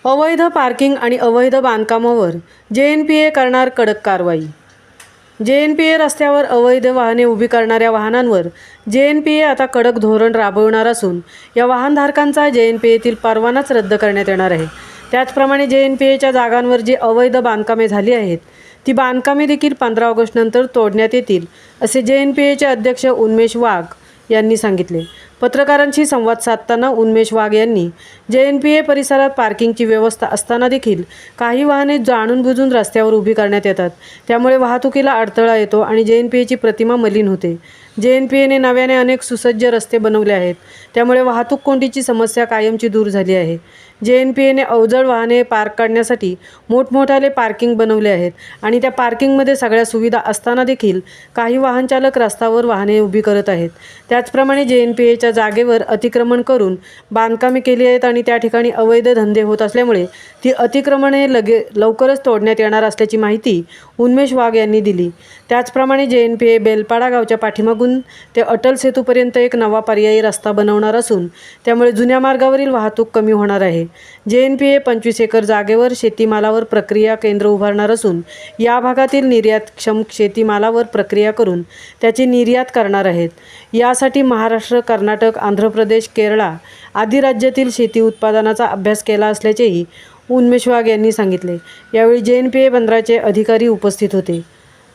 अवैध पार्किंग आणि अवैध बांधकामावर JNPA करणार कडक कारवाई. JNPA रस्त्यावर अवैध वाहने उभी करणाऱ्या वाहनांवर JNPA आता कडक धोरण राबवणार असून या वाहनधारकांचा JNPAतील परवानाच रद्द करण्यात येणार आहे. त्याचप्रमाणे JNPAच्या जागांवर जी अवैध बांधकामे झाली आहेत ती बांधकामे देखील 15 ऑगस्टनंतर तोडण्यात येतील, असे JNPAचे अध्यक्ष उन्मेष वाघ यांनी सांगितले. पत्रकारांशी संवाद साधताना उन्मेष वाघ यांनी JNPA परिसरात पार्किंगची व्यवस्था असताना देखील काही वाहने जाणून-बुजून रस्त्यावर उभी करण्यात येतात. त्यामुळे वाहतुकीला अडथळा येतो आणि JNPAची प्रतिमा मलिन होते. JNPAने नव्याने अनेक सुसज्ज रस्ते बनवले आहेत. त्यामुळे वाहतूक कोंडीची समस्या कायमची दूर झाली आहे. JNPAने अवजड वाहने पार्क करण्यासाठी मोठमोठाले पार्किंग बनवले आहेत आणि त्या पार्किंगमध्ये सगळ्या सुविधा असताना देखील काही वाहनचालक रस्त्यावर वाहने उभी करत आहेत. त्याचप्रमाणे JNPAच्या जागेवर अतिक्रमण करून बांधकामे केली आहेत आणि त्या ठिकाणी अवैध धंदे होत असल्यामुळे ती अतिक्रमणे लवकरच तोडण्यात येणार असल्याची माहिती उन्मेष वाघ यांनी दिली. त्याचप्रमाणे JNPA बेलपाडा गावच्या पाठीमागून ते अटल सेतूपर्यंत एक नवा पर्यायी रस्ता बनवणार असून त्यामुळे जुन्या मार्गावरील वाहतूक कमी होणार आहे. JNPA 25 एकर जागेवर शेतीमालावर प्रक्रिया केंद्र उभारणार असून या भागातील निर्यातक्षम शेतीमालावर प्रक्रिया करून त्याची निर्यात करणार आहेत. यासाठी महाराष्ट्र, कर्नाटक, आंध्र प्रदेश, केरळ आदी राज्यातील शेती उत्पादनाचा अभ्यास केला असल्याचेही उन्मेष वाघ यांनी सांगितले. यावेळी JNPA बंदराचे अधिकारी उपस्थित होते.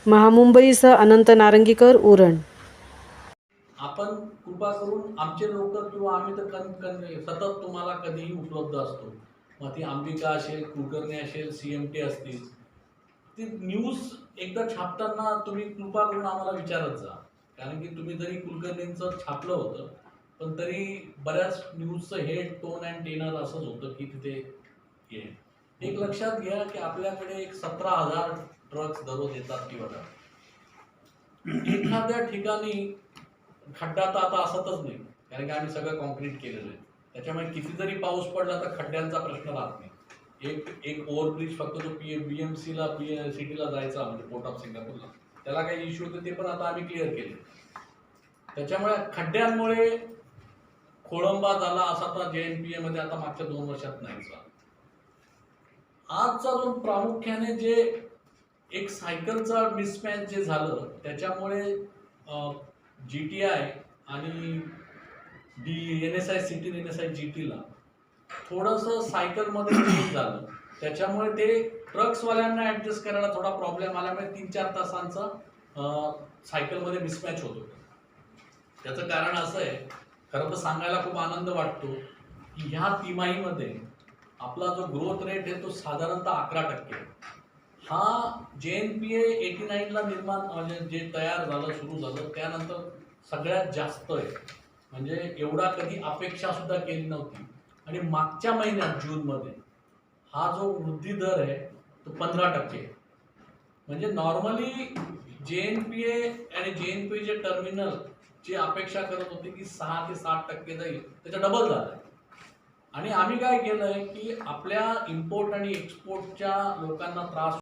महामुंबईसह अनंत नारंगीकर, उरण. आपण कृपा करून आमचे लोक किंवा आम्ही तर सतत तुम्हाला कधीही उपलब्ध असतो. मग ती अंबिका असेल, कुलकर्णी असेल, CMT असतील, ती न्यूज एकदा छापताना तुम्ही कृपा करून आम्हाला विचारत जा. कारण की तुम्ही जरी कुलकर्णींचं छापलं होतं पण तरी बऱ्याच न्यूजचं हेड, टोन अँड टेनर असंच होतं की तिथे एक लक्षात घ्या की आपल्याकडे एक 17,000 ट्रक्स दररोज येतात किंवा एखाद्या ठिकाणी खड्डा तर आता असतच नाही, कारण की आम्ही सगळं कॉन्क्रीट केलेलं आहे. त्याच्यामुळे किती जरी पाऊस पडला तर खड्ड्यांचा प्रश्न राहत नाही. एक ओव्हरब्रिज फक्त जो BMCला सिटीला जायचा म्हणजे पोर्ट ऑफ सिंगापूरला, त्याला काही इश्यू होते ते पण आता आम्ही क्लिअर केले. त्याच्यामुळे खड्ड्यांमुळे खोळंबा झाला असा आता JNPA मध्ये आता मागच्या 2 वर्षात नाही झाला. आजचा जो प्रामुख्याने जे एक सायकलचा मिसमॅच जे झालं त्याच्यामुळे GTI आणि NSI सिटी NSI GTला थोडंसं सायकलमध्ये चेंज झालं. त्याच्यामुळे ते ट्रक्सवाल्यांना ॲडजस्ट करायला थोडा प्रॉब्लेम आल्यामुळे 3-4 तासांचा सायकलमध्ये मिसमॅच होतो. त्याचं कारण असं आहे, खरं तर सांगायला खूप आनंद वाटतो की ह्या तिमाहीमध्ये आपला जो ग्रोथ रेट आहे तो साधारणतः 11% आहे. हा JNPA 89ला निर्माण म्हणजे जे तयार झालं, सुरू झालं त्यानंतर सगळ्यात जास्त आहे. म्हणजे एवढा कधी अपेक्षा सुद्धा केली नव्हती. आणि मागच्या महिन्यात जूनमध्ये हा जो वृद्धी दर आहे तो 15%. म्हणजे नॉर्मली JNPA आणि JNPAचे टर्मिनल जी अपेक्षा करत होती की 6 ते 7% जाईल, त्याच्या डबल झालं. आणि आम्ही काय केलं आहे की आपल्या इम्पोर्ट आणि एक्सपोर्टच्या लोकांना त्रास